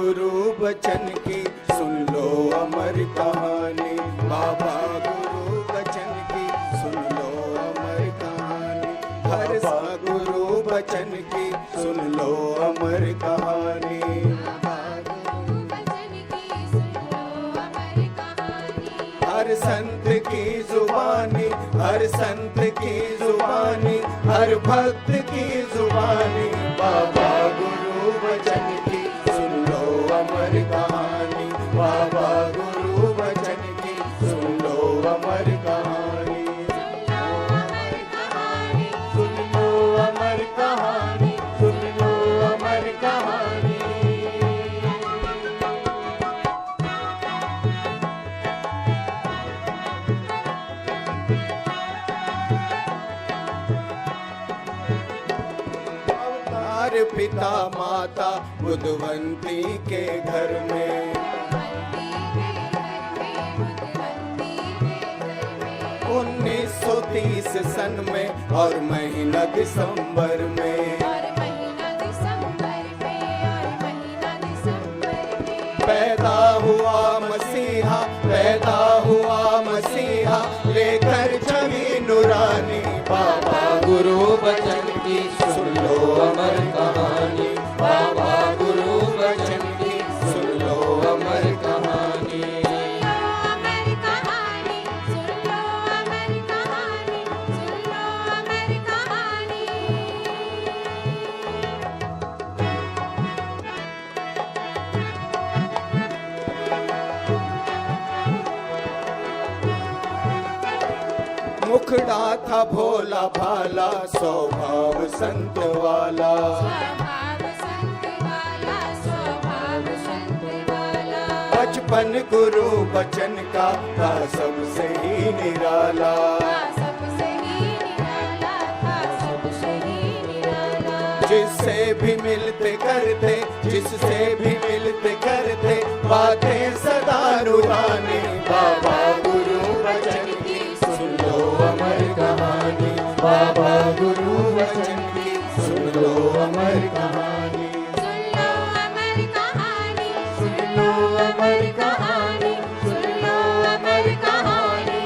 गुरु बचन की सुन लो अमर कहानी, बाबा गुरु बचन की सुन लो अमर कहानी, हर सा गुरु बचन की सुन लो अमर कहानी। हर संत की जुबानी, हर संत की जुबानी, हर भक्त की जुबानी, बाबा गुरु बचन की सुन लो अमर कहानी, बाबा गुरु बचन की सुन लो अमर कहानी। सुन लो अमर कहानी, सुन लो अमर कहानी। पिता माता बुधवंती के घर में, 1930 सन में और महीना दिसंबर में, पैदा हुआ मसीहा, पैदा हुआ मसीहा, लेकर छवि नूरानी, बाबा गुरु बचन की सुन लो अमर कहानी, बाबा गुरु बचन की सुन लो अमर कहानी। अमर कहानी सुन लो, अमर कहानी सुन लो, अमर कहानी। मुखड़ा था भोला भाला, स्वभाव संत वाला, स्वभाव संत वाला, स्वभाव संत वाला। बचपन गुरु बचन का था सबसे ही निराला, सबसे ही निराला था, सबसे ही निराला। जिससे भी मिलते करते, जिससे भी मिलते करते, बातें सदा रूहानी, बाबा गुरु बचन की सुन लो अमर कहानी, बाबा गुरु बचन की सुन लो अमर कहानी। सुन लो अमर कहानी, सुन लो अमर कहानी, सुन लो अमर कहानी।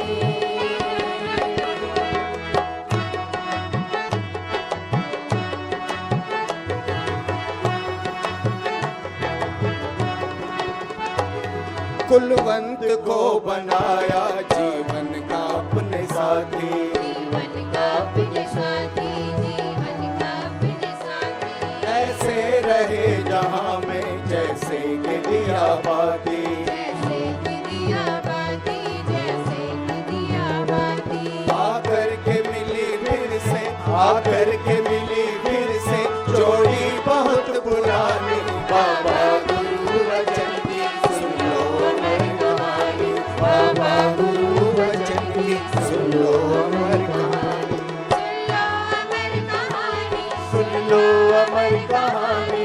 कुलवंत को बनाया जीवन का अपने साथी, जीवन का अपने साथी, जीवन का अपने साथी। ऐसे रहे जहाँ में जैसे के दिया बाती, जैसे कि दिया बाती, जैसे कि दिया बाती। आकर के मिली फिर से, आकर के मिली फिर से, जोड़ी बहुत पुरानी, बाबा गुरु बचन की सुन लो अमर कहानी, बाबा गुरु बचन की सुन लो अमर कहानी। सुन लो अमर कहानी, सुन लो अमर कहानी। सुन लो अमर कहानी।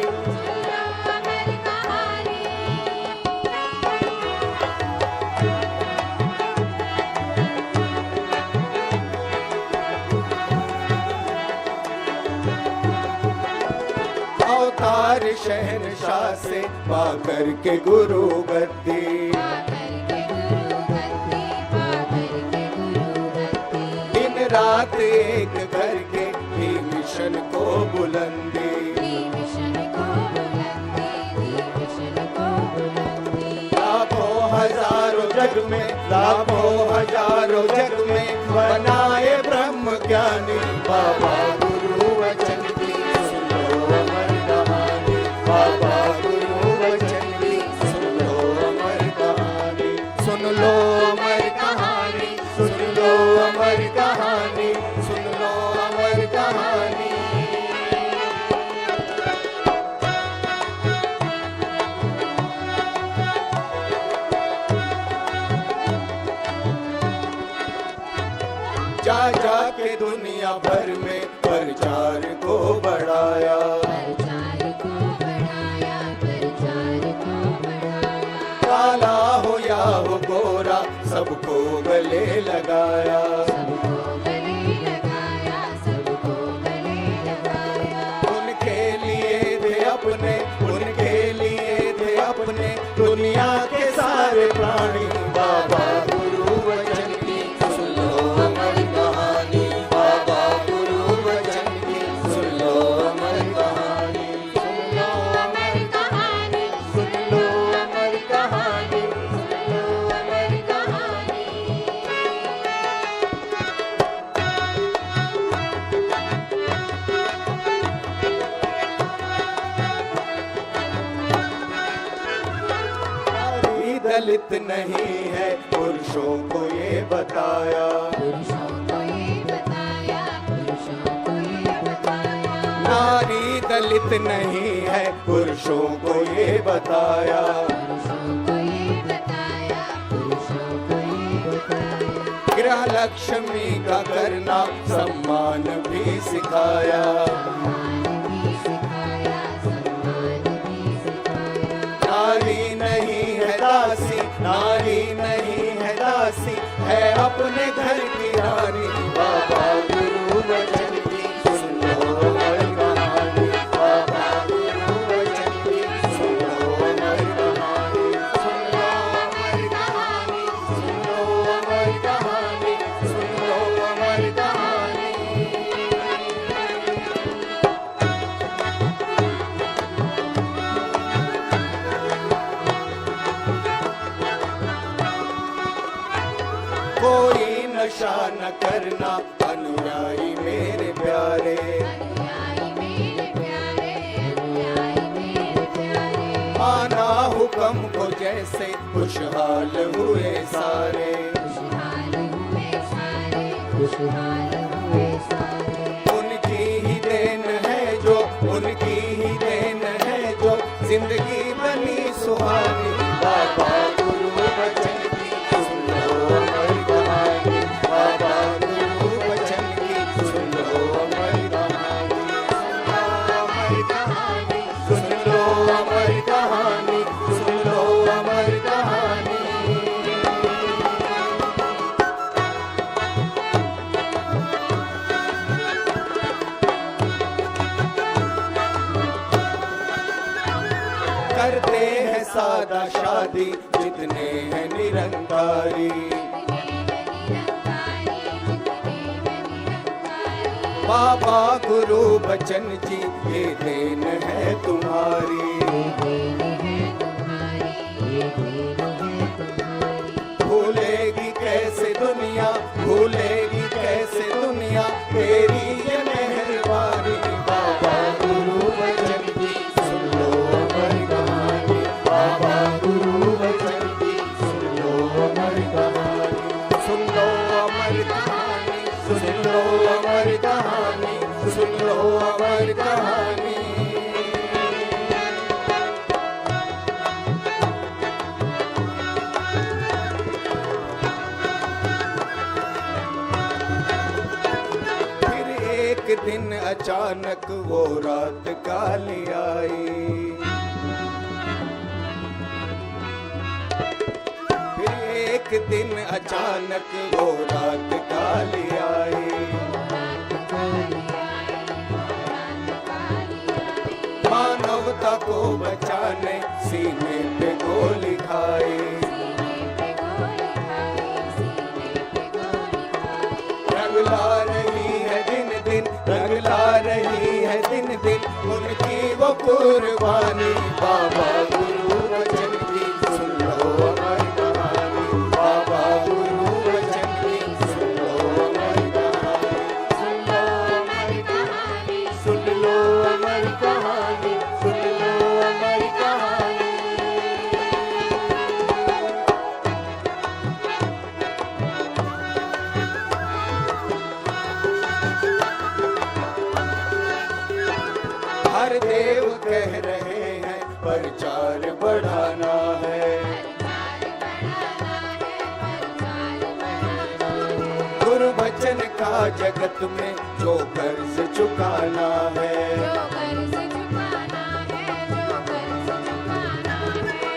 अवतार शहनशाह से पाकर के गुरु गद्दी, पाकर के गुरु गद्दी, पाकर के गुरु गद्दी। दिन रात एक करके ही मिशन को बुलंदी, मिशन को बुलंदी, मिशन को बुलंदी। लाखों हजारों जग में, लाखों हजारों जग में बनाए ब्रह्म ज्ञानी, बाबा गुरु वचन की सुन लो अमर कहानी, बाबा गुरु वचन की सुन लो अमर कहानी। सुन लो अमर कहानी, सुन लो अमर कहानी, सुन लो अमर कहानी। जा जा के दुनिया भर में प्रचार को बढ़ाया, प्रचार को बढ़ाया, प्रचार को बढ़ाया। काला हो या हो गोरा सबको गले लगाया, सबको गले लगाया, सबको गले लगाया। उनके लिए थे अपने, उनके लिए थे दलित नहीं है, पुरुषों को ये बताया। पुरुषों को ये बताया, पुरुषों को ये बताया। नारी दलित नहीं है, पुरुषों को ये बताया। पुरुषों को ये बताया, पुरुषों को ये बताया। गृह लक्ष्मी का करना सम्मान भी सिखाया। सम्मान भी सिखाया, सम्मान भी सिखाया। नारी नहीं है दासी, नारी नहीं है दासी, है अपने घर की रानी। बाबा गुरु वचन की सुन लो अमर कहानी। बाबा गुरु वचन की सुन लो अमर कहानी। सुन लो अमर कहानी, सुन लो अमर कहानी, सुन लो अमर कहानी। कोई नशा न करना अनुयायी मेरे प्यारे। अनुयायी मेरे प्यारे, अनुयायी मेरे प्यारे। माना हुक्म को जैसे खुशहाल हुए सारे। खुशहाल हुए सारे, खुशहाल हुए सारे। उनकी ही देन है जो, उनकी ही देन है जो, जिंदगी बनी सुहानी। बाबा गुरु वचन की सुन लो अमर कहानी। बाबा गुरु वचन की सुन लो अमर कहानी। सुन लो अमर कहानी, सुन लो अमर कहानी। करते हैं सादा शादी जितने हैं निरंकारी। बाबा गुरु बचन जी ये देन है तुम्हारी। भूलेगी कैसे दुनिया, भूलेगी कैसे दुनिया तेरी ये मेहरबानी। बाबा गुरु बचन की सुन लो अमर कहानी। बाबा गुरु बचन की सुन लो अमर कहानी। सुन लो अमर कहानी, सुन लो अमर कहानी, सुन लो अमर कहानी। फिर एक दिन अचानक वो रात काली आई। फिर एक दिन अचानक वो रात काली आई। मानवता को बचाने सीने पे गोली खाई। रंग ला रही है दिन दिन, रंग ला रही है दिन दिन उनकी वो कुर्बानी। बाबा गुरु वचन की सुन लो अमर कहानी। बाबा गुरु वचन की सुन लो अमर कहानी। सुन लो अमर कहानी, सुन लो अमर कहानी। हर देव कह रहे हैं प्रचार बढ़ाना है। गुरु वचन का जगत में जो कर्ज चुकाना है।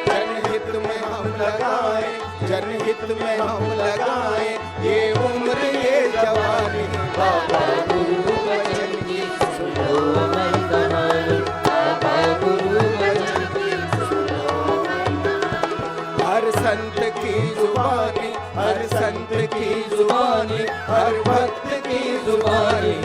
जनहित में हम लगाए, जनहित में हम लगाए ये उम्र ये जवानी। बाबा गुरु वचन की सुन लो अमर कहानी। बाबा गुरु वचन की सुन लो अमर कहानी। हर संत की जुबानी, हर संत की जुबानी, हर भक्त की जुबानी।